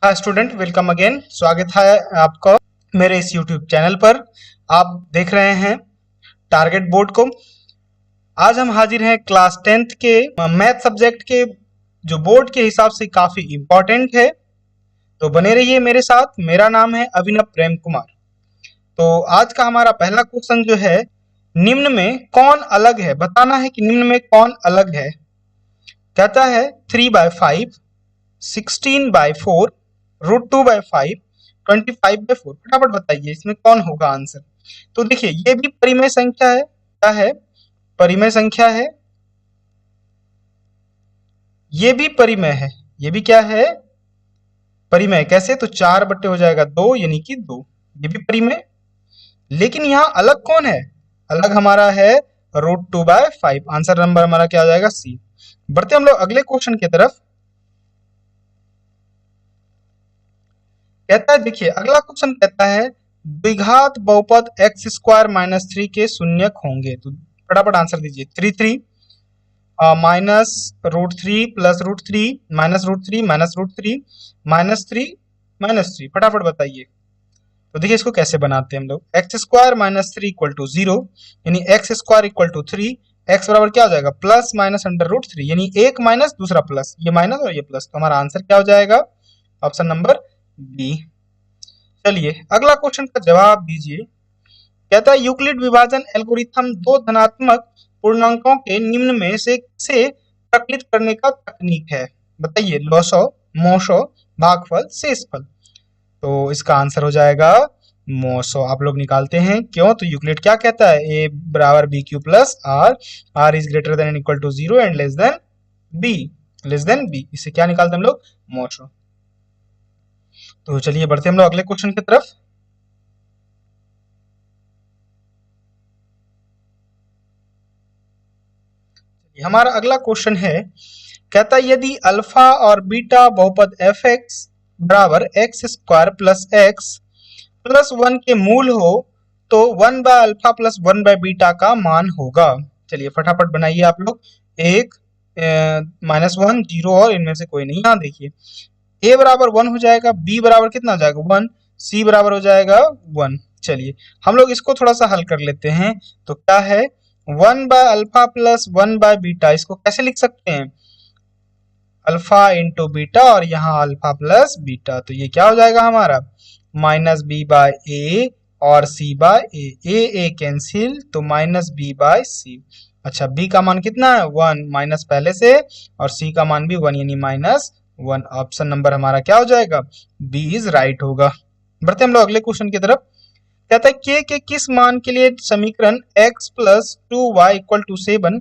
Hi student, welcome again. स्वागत है आपका मेरे इस यूट्यूब चैनल पर। आप देख रहे हैं टारगेट बोर्ड को। आज हम हाजिर हैं क्लास 10th के मैथ सब्जेक्ट के, जो बोर्ड के हिसाब से काफी इम्पोर्टेंट है। तो बने रहिए मेरे साथ। मेरा नाम है अभिनव प्रेम कुमार। तो आज का हमारा पहला क्वेश्चन जो है, निम्न में कौन अलग है, बताना है कि निम्न में कौन अलग है। कहता है 3/5, 16/4, √2/5, 25/4। फटाफट बताइए इसमें कौन होगा आंसर। तो देखिए, ये भी परिमेय संख्या है। क्या है? परिमेय संख्या है। ये भी परिमेय है। ये भी क्या है? परिमेय। कैसे? तो 4 बट्टे हो जाएगा 2, यानी कि 2। ये भी परिमेय। लेकिन यहाँ अलग कौन है? अलग हमारा है √2/5। आंसर नंबर हमारा क्या आ जाएगा? सी। बढ़ते हम लोग अगले क्वेश्चन की तरफ। कहता है, देखिए अगला क्वेश्चन कहता है द्विघात बहुपद x² - 3 के शून्यक होंगे। तो फटाफट आंसर दीजिए। 3 माइनस √3 प्लस √3 माइनस √3 माइनस √3 -3 फटाफट बताइए। तो देखिए इसको कैसे बनाते हैं हम लोग। x² - 3 = 0, यानी x² = 3। x बराबर क्या हो जाएगा? प्लस माइनस √3, यानी एक माइनस दूसरा प्लस, ये माइनस और ये प्लस। तो हमारा आंसर क्या हो जाएगा? Option number B. चलिए अगला क्वेश्चन का जवाब दीजिए। कहता है यूक्लिड विभाजन एल्गोरिथम दो धनात्मक पूर्णांकों के निम्न में से प्रकलित करने का तकनीक है। बताइए। लॉसो, मोशो, भागफल, शेषफल। तो इसका आंसर हो जाएगा मोशो। आप लोग निकालते हैं। क्यों? तो यूक्लिड क्या कहता है? ए बराबर BQ plus R, R is greater than equal to 0 and less than B. इसे क्या निकालते हैं हम लोग? मोशो। तो चलिए बढ़ते हम लोग अगले क्वेश्चन की तरफ। हमारा अगला क्वेश्चन है, कहता है यदि अल्फा और बीटा बहुपद fx बराबर x² प्लस x प्लस 1 के मूल हो तो 1/अल्फा प्लस 1/बीटा का मान होगा। चलिए फटाफट बनाइए आप लोग। एक -1, 0 और इनमें से कोई नहीं। यहाँ देखिए, a बराबर 1 हो जाएगा, b बराबर कितना हो जाएगा? 1, c बराबर हो जाएगा 1। चलिए हम लोग इसको थोड़ा सा हल कर लेते हैं। तो क्या है? 1/अल्फा प्लस 1/बीटा, इसको कैसे लिख सकते हैं? अल्फा इंटू बीटा, और यहाँ अल्फा प्लस बीटा। तो ये क्या हो जाएगा हमारा? -b/a और c/a। ए कैंसिल, तो -b/c। अच्छा, b का मान कितना है? 1, माइनस पहले से, और c का मान भी 1, यानी -1। ऑप्शन नंबर हमारा क्या हो जाएगा? बी इज राइट होगा। बढ़ते हम लोग अगले क्वेश्चन की तरफ। कहता है के किस मान के लिए समीकरण x plus 2y equal to 7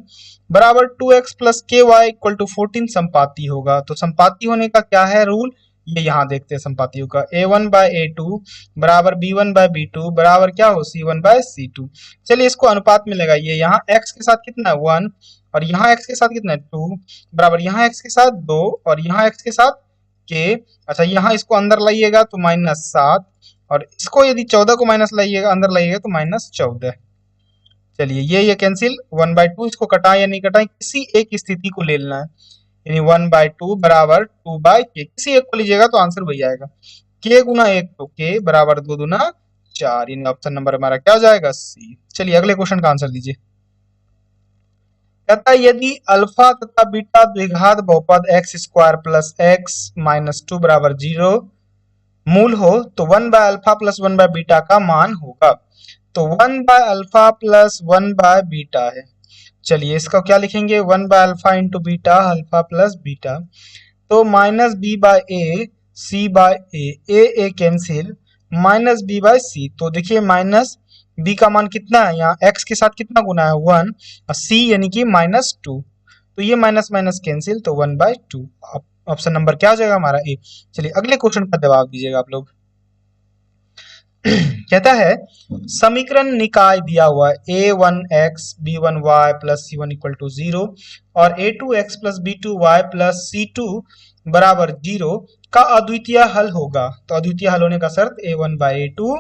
बराबर 2x प्लस के वाई इक्वल टू 14 संपाती होगा। तो संपाती होने का क्या है रूल? ये यहाँ देखते हैं संपातियों का। a1/a2 बराबर b1/b2 बराबर क्या हो? c1/c2। चलिए इसको अनुपात में लगाइए। यहाँ x के साथ कितना है? 1, और यहाँ x के साथ कितना है? 2 बराबर यहाँ x के साथ 2, और यहाँ x के साथ k। अच्छा, यहाँ इसको अंदर लाइएगा तो -7, और इसको यदि 14 को माइनस लाइएगा, अंदर लाइएगा तो -14। चलिए ये कैंसिल। 1/2, इसको कटाएं या नहीं कटाएं, किसी एक स्थिति को ले लेना है। यानी 1/2 बराबर 2/k, किसी एक को लीजिएगा तो आंसर वही आएगा। k गुना 1 तो k बराबर 2 दूना 4, यानी ऑप्शन नंबर हमारा क्या हो जाएगा? सी। चलिए अगले क्वेश्चन का आंसर दीजिए। कहता है यदि अल्फा तथा बीटा द्विघात बहुपद x² प्लस x माइनस 2 बराबर 0 मूल हो तो 1/अल्फा प्लस 1/बीटा का मान होगा। तो 1/अल्फा प्लस 1/बीटा है। चलिए इसका क्या लिखेंगे? 1/अल्फा into beta, alpha plus beta. तो -b/a, c/a, a cancel, -b/c। तो देखिए माइनस b का मान कितना है? यहाँ x के साथ कितना गुना है? 1, और c यानी कि -2। तो ये माइनस माइनस कैंसिल, तो 1/2। ऑप्शन नंबर क्या हो जाएगा हमारा? ए। चलिए अगले क्वेश्चन का जवाब दीजिएगा आप लोग। कहता है समीकरण निकाय दिया हुआ है a1x b1y plus c1 equal to 0 और a2x plus b2y plus c2 बराबर 0 का अद्वितीय हल होगा। तो अद्वितीय हल होने का शर्त a1/a2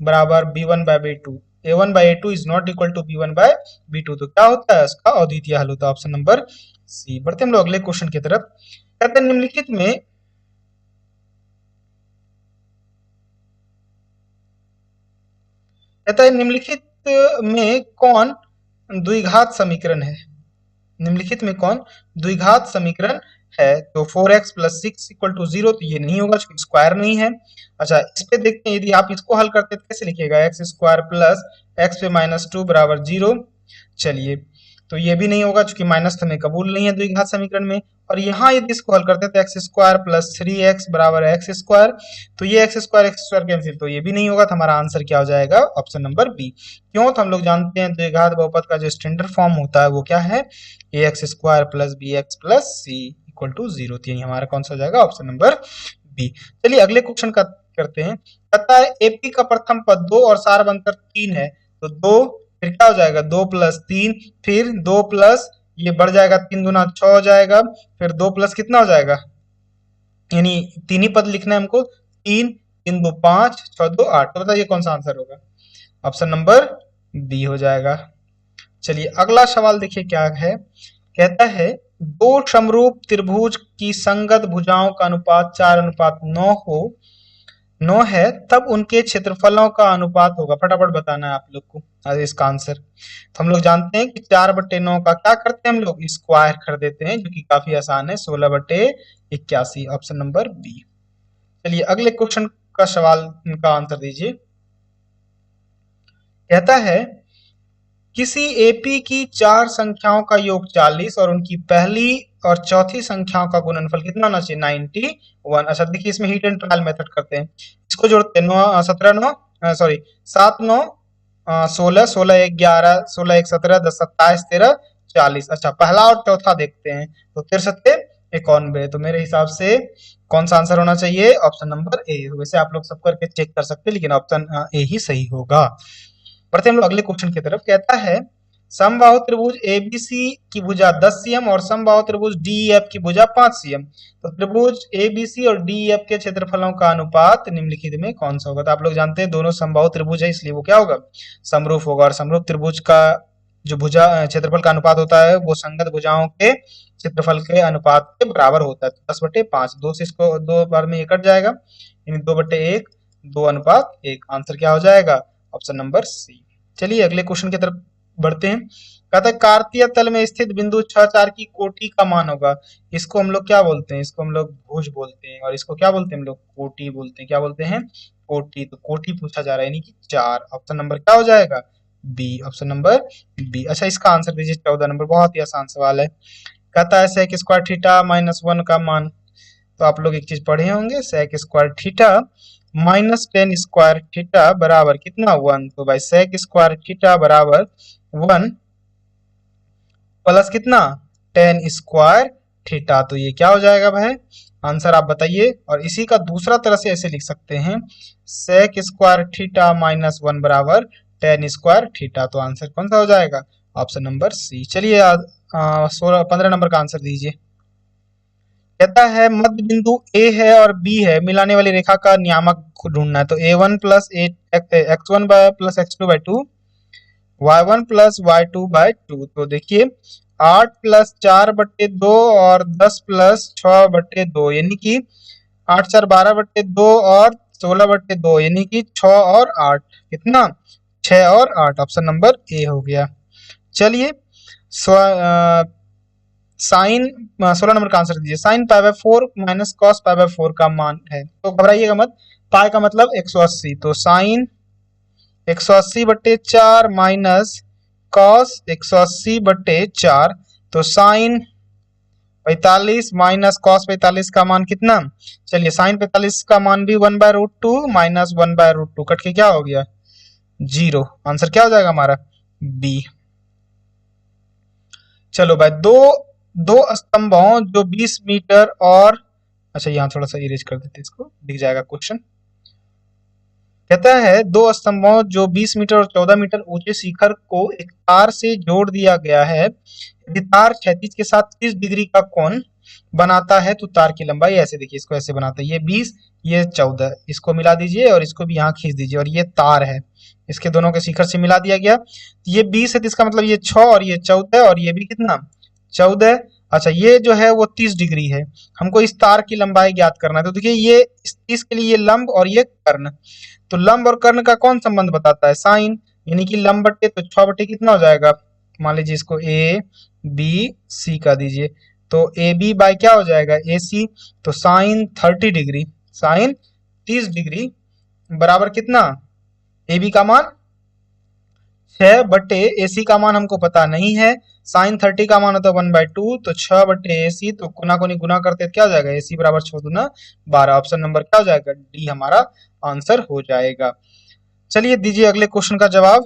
बराबर b1/b2। a1/a2 is not equal to b1/b2। तो क्या होता है? उसका अद्वितीय हल होता है। Option number C. बढ़ते हम लोग अगले क्वेश्चन की तरफ। कहते हैं निम्नलिखित में कहता है निम्नलिखित में कौन द्विघात समीकरण है? निम्नलिखित में कौन द्विघात समीकरण है? तो 4x प्लस 6 इक्वल टू 0, तो ये नहीं होगा क्योंकि स्क्वायर नहीं है। अच्छा, इस पे देखते हैं, यदि आप इसको हल करते तो कैसे लिखिएगा? एक्स स्क्वायर प्लस एक्स पे माइनस 2 बराबर 0। चलिए, तो ये भी नहीं होगा क्योंकि माइनस हमें कबूल नहीं है द्विघात समीकरण में। और यहाँ यदि इसको हल करते हैं तो एक्स स्क्वायर प्लस 3x बराबर एक्स स्क्वायर, तो ये एक्स स्क्वायर कैंसिल, तो ये भी नहीं होगा। तो हमारा आंसर क्या हो जाएगा? Option number B. क्यों? तो हम लोग जानते हैं द्विघात बहुपद का जो स्टैंडर्ड फॉर्म होता है वो क्या है? A x square plus b x plus c equal to 0। तो यही हमारा कौन सा हो जाएगा? Option number B. चलिए अगले क्वेश्चन का करते हैं। कहता है एपी का प्रथम पद 2 और सार बनकर 3 है, तो 2 फिर क्या हो जाएगा? 2 प्लस 3, फिर 2 प्लस ये बढ़ जाएगा, 3 दूना 6 हो जाएगा, फिर 2 प्लस कितना हो जाएगा? यानी तीन ही पद लिखना है हमको। 3 3 2 5 6 2 8। तो बताइए कौन सा आंसर होगा? ऑप्शन नंबर बी हो जाएगा। चलिए अगला सवाल देखिए क्या है। कहता है दो समरूप त्रिभुज की संगत भुजाओं का अनुपात 4:9 हो 9 है, तब उनके क्षेत्रफलों का अनुपात होगा। फटाफट बताना है आप लोग को इसका आंसर। तो हम लोग जानते हैं कि 4/9 का क्या करते हैं हम लोग? स्क्वायर कर देते हैं, जो कि काफी आसान है। 16/81, ऑप्शन नंबर बी। चलिए अगले क्वेश्चन का सवाल का आंसर दीजिए। कहता है किसी एपी की 4 संख्याओं का योग 40 और उनकी पहली और चौथी संख्याओं का गुणनफल कितना होना चाहिए? 91। अच्छा देखिए, इसमें हीट एंड ट्रायल मेथड करते हैं। इसको जोड़ते हैं, 9 17 9 सॉरी 7 9 16 16 1 11 16 1 17 10 27 13 40। अच्छा पहला और चौथा देखते हैं, तो 63 91। तो मेरे हिसाब से कौन सा आंसर होना चाहिए? Option number A. वैसे आप लोग सब करके चेक कर सकते हैं, लेकिन ऑप्शन ए ही सही होगा। बढ़ते हम लोग अगले क्वेश्चन की तरफ। कहता है समबाहु त्रिभुज एबीसी की भुजा 10 cm और समबाहु त्रिभुज डीईएफ की भुजा 5 cm। तो त्रिभुज एबीसी और डीईएफ के क्षेत्रफलों का अनुपात निम्नलिखित में कौन सा होगा? तो आप लोग जानते हैं दोनों समबाहु त्रिभुज है, इसलिए वो क्या होगा? समरूप होगा। और समरूप त्रिभुज का जो भुजा क्षेत्रफल का अनुपात होता है वो संगत भुजाओं के क्षेत्रफल के अनुपात के बराबर होता है। तो 10/5, 2 से इसको 2 बार में ये कट जाएगा, यानी 2/1, 2:1। आंसर क्या हो जाएगा? Option number C. चलिए अगले क्वेश्चन की तरफ बढ़ते हैं। कहता है कार्तीय तल में स्थित बिंदु 6 4 की कोटि का मान होगा। इसको हम लोग क्या बोलते हैं? इसको हम लोग भुज बोलते हैं। और इसको क्या बोलते हैं हम लोग? कोटि बोलते हैं। क्या बोलते हैं? कोटि। तो कोटि पूछा जा रहा है, यानी कि 4। ऑप्शन नंबर क्या हो जाएगा? बी। Option number B. अच्छा इसका आंसर दीजिए 14 नंबर। बहुत ही आसान सवाल है। कहता है सेक स्क्वायर थीटा -1 का मान। तो आप लोग एक चीज पढ़े होंगे, sec square theta -10 square theta बराबर कितना? 1। तो भाई सेक स्क्वायर थीटा बराबर 1 प्लस कितना? 10 स्क्वायर थीटा। तो ये क्या हो जाएगा भाई? आंसर आप बताइए। और इसी का दूसरा तरह से ऐसे लिख सकते हैं, सेक स्क्वायर थीटा -1 बराबर 10 स्क्वायर थीटा। तो आंसर कौन सा हो जाएगा? Option number C. चलिए 15 नंबर का आंसर दीजिए। कहता है मध्य बिंदु ए है और बी है, मिलाने वाली रेखा का नियामक ढूंढना है। तो a1 plus x1 plus x2 by 2, y1 plus y2 by 2। तो देखिए 8 प्लस 4/2 और 10 प्लस 6/2, यानी कि 8 4 12/2 और 16/2, यानी कि 6 और 8 कितना? 6 और 8। ऑप्शन नंबर ए हो गया। चलिए साइन 16 नंबर का आंसर दीजिए। साइन π/4 माइनस कॉस π/4 का मान है। तो घबराइएगा मत, पाई का मतलब 180। तो साइन 180/4 माइनस कॉस 180/4। तो साइन 45 माइनस कॉस 45 का मान कितना? चलिए साइन 45 का मान भी 1/√2 माइनस 1/√2 कट के क्या हो गया? 0। आंसर क्या हो जाएगा हमारा? बी। चलो भाई दो स्तंभों जो 20 मीटर और, अच्छा यहाँ थोड़ा सा इरेज कर देते, इसको दिख जाएगा क्वेश्चन। कहता है दो स्तंभों जो 20 मीटर और 14 मीटर ऊंचे शिखर को एक तार से जोड़ दिया गया है। यदि तार क्षैतिज के साथ 30 डिग्री का कोण बनाता है तो तार की लंबाई, ऐसे देखिए इसको ऐसे बनाता है, ये 20 ये 14, इसको मिला दीजिए और इसको भी यहाँ खींच दीजिए और ये तार है, इसके दोनों के शिखर से मिला दिया गया। ये 20 है तो इसका मतलब ये 6 और ये 14 और ये भी कितना? 14। अच्छा ये जो है वो 30 डिग्री है, हमको इस तार की लंबाई ज्ञात करना है। तो देखिए ये इस 30 के लिए ये लंब और ये कर्ण, तो लंब और कर्ण का कौन संबंध बताता है, साइन, यानी कि लंब बट्टे तो 6 बट्टे कितना हो जाएगा, मान लीजिए इसको ए बी सी का दीजिए, तो ए बी बाई क्या हो जाएगा ए सी, तो साइन 30 डिग्री, साइन 30 डिग्री बराबर कितना, ए बी का मान 6/AC का मान हमको पता नहीं है, साइन 30 का मान होता है 1/2, तो 6/AC, तो गुना को नहीं गुना करते तो क्या हो जाएगा, AC बराबर 6 दूना 12, ऑप्शन नंबर क्या हो जाएगा, डी हमारा आंसर हो जाएगा। चलिए दीजिए अगले क्वेश्चन का जवाब।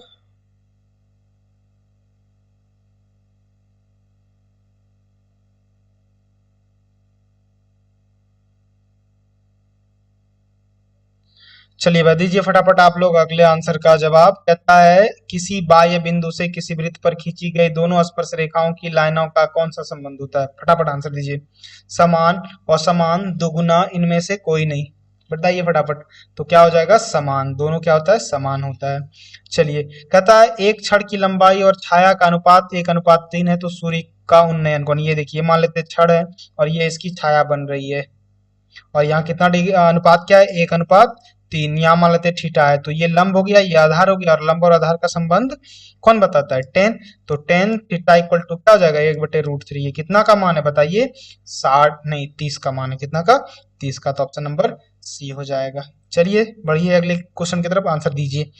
चलिए भाई दीजिए फटाफट आप लोग अगले आंसर का जवाब। कहता है किसी बाह्य बिंदु से किसी वृत्त पर खींची गई दोनों स्पर्श रेखाओं की लाइनों का कौन सा संबंध होता है, फटाफट आंसर दीजिए। समान, असमान, दुगुना, इनमें से कोई नहीं, बताइए फटाफट। तो क्या हो जाएगा, समान, दोनों क्या होता है, समान होता है। चलिए कहता है एक छड़ की लंबाई और छाया का अनुपात 1:3 है, तो सूर्य का उन्नयन कोण, ये देखिए मान लेते हैं छड़ है और ये इसकी छाया बन रही है, और यहाँ कितना डिग्री अनुपात क्या है, 1:3, यहाँ मान लेते हैं थीटा है, तो ये लंब हो गया, ये आधार हो गया, और लंब और आधार का संबंध कौन बताता है, टेन, तो टेन थीटा इक्वल टू क्या हो जाएगा, 1/√3, ये कितना का मान है बताइए, 60 नहीं 30 का मान है, कितना का, 30 का, तो ऑप्शन नंबर सी हो जाएगा। चलिए बढ़िए अगले क्वेश्चन की तरफ आंसर दीजिए।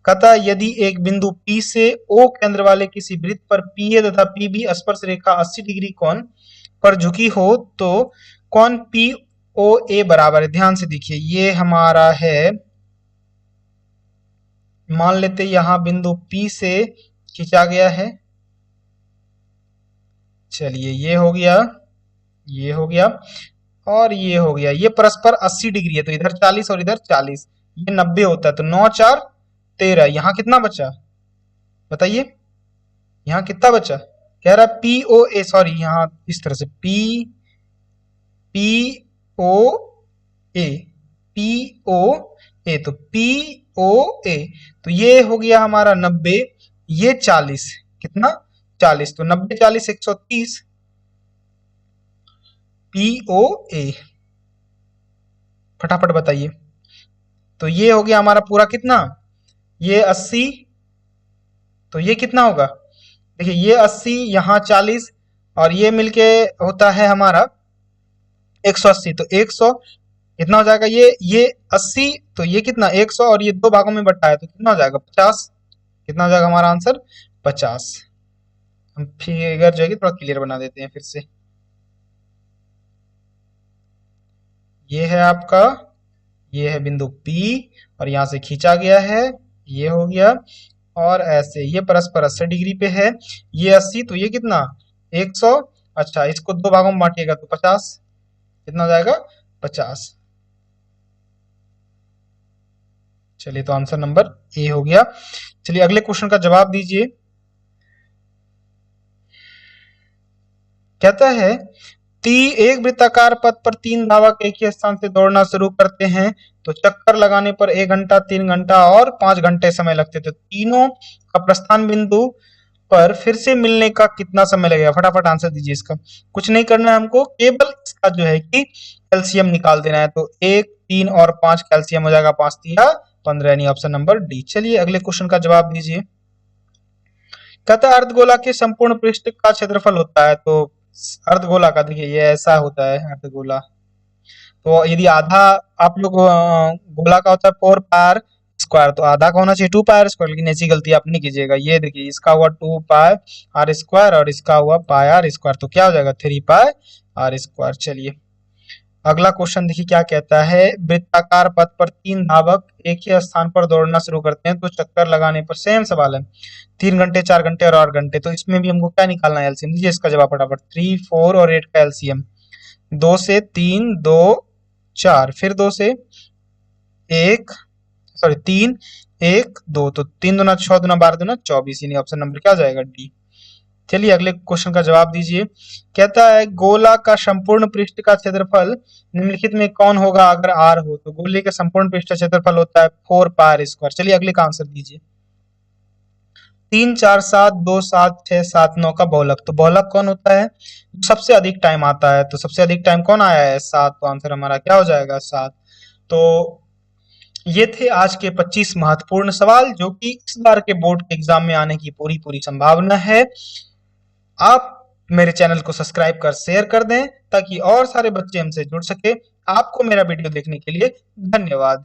कहता है यदि एक बिंदु P से O केंद्र वाले किसी वृत्त पर PA तथा PB स्पर्श रेखा 80 डिग्री कोण पर झुकी हो तो कोण POA बराबर है, ध्यान से देखिए ये हमारा है, मान लेते यहाँ बिंदु P से खींचा गया है, चलिए ये हो गया, ये हो गया और ये हो गया, ये परस्पर 80 डिग्री है, तो इधर 40 और इधर 40, ये 90 होता है, तो 9 4 13, यहाँ कितना बचा बताइए, यहाँ कितना बचा, कह रहा है पी ओ ए, सॉरी यहाँ इस तरह से पी पी ओ ए, पी ओ ए, तो पी ओ ए, तो ये हो गया हमारा 90, ये 40, कितना 40, तो 90 40 130, पी ओ ए, फटाफट बताइए। तो ये हो गया हमारा पूरा कितना, ये 80, तो ये कितना होगा, देखिए ये 80 यहाँ 40 और ये मिलके होता है हमारा 180, तो 100 कितना हो जाएगा, ये 80, तो ये कितना 100 और ये दो भागों में बटा है, तो कितना हो जाएगा 50, कितना हो जाएगा हमारा आंसर 50। हम फिगर जो है थोड़ा क्लियर बना देते हैं फिर से, ये है आपका, ये है बिंदु P और यहाँ से खींचा गया है, ये हो गया, और ऐसे ये परस्पर 80 डिग्री पे है, ये 80, तो ये कितना 100, अच्छा इसको दो भागों में बांटिएगा तो 50, कितना हो जाएगा 50। चलिए तो आंसर नंबर ए हो गया। चलिए अगले क्वेश्चन का जवाब दीजिए। कहता है एक वृत्ताकार पथ पर 3 धावक एक ही स्थान से दौड़ना शुरू करते हैं तो चक्कर लगाने पर 1 घंटा, 3 घंटा और 5 घंटे समय लगते, तो तीनों का प्रस्थान बिंदु पर फिर से मिलने का कितना समय लगेगा, फटाफट आंसर दीजिए इसका। कुछ नहीं करना है हमको, केवल इसका जो है कि कैल्शियम निकाल देना है, तो 1 3 और 5 कैल्शियम हो जाएगा, 5 3 15, यानी ऑप्शन नंबर डी। चलिए अगले क्वेश्चन का जवाब दीजिए। कहता है अर्धगोला के संपूर्ण पृष्ठ का क्षेत्रफल होता है, तो अर्धगोला का देखिए ये ऐसा होता है अर्धगोला, तो यदि आधा आप लोग गोला का होता है 4πr², तो आधा का होना चाहिए 2πr², लेकिन ऐसी गलती आप नहीं कीजिएगा, ये देखिए इसका हुआ 2πr² और इसका हुआ πr², तो क्या हो जाएगा 3πr²। चलिए अगला क्वेश्चन देखिए क्या कहता है, वृत्ताकार पथ पर 3 धावक एक ही स्थान पर दौड़ना शुरू करते हैं तो चक्कर लगाने पर, सेम सवाल है, 3 घंटे 4 घंटे और 8 घंटे, तो इसमें भी हमको क्या निकालना है एलसीएम, दीजिए इसका जवाब फटाफट। 3 4 और 8 का एलसीएम, 2 से 3 2 4, फिर 2 से 1 सॉरी 3 1 2, तो 3 दूना 6 दूना 12 दूना 24, यानी ऑप्शन नंबर क्या हो जाएगा डी। चलिए अगले क्वेश्चन का जवाब दीजिए। कहता है गोला का संपूर्ण पृष्ठ का क्षेत्रफल निम्नलिखित में कौन होगा अगर r हो, तो गोले का संपूर्ण पृष्ठ का क्षेत्रफल होता है 4πr²। चलिए अगले का आंसर दीजिए। 3 4 7 2 7 6 7 9 का बहुलक। तो बहुलक कौन होता है? सबसे अधिक टाइम आता है। तो सबसे अधिक टाइम कौन आया है? 7। तो आंसर हमारा क्या हो जाएगा? 7। तो ये थे आज के 25 महत्वपूर्ण सवाल जो कि इस बार के बोर्ड के एग्जाम में आने की पूरी पूरी संभावना है। आप मेरे चैनल को सब्सक्राइब कर शेयर कर दें ताकि और सारे बच्चे हमसे जुड़ सके। आपको मेरा वीडियो देखने के लिए धन्यवाद।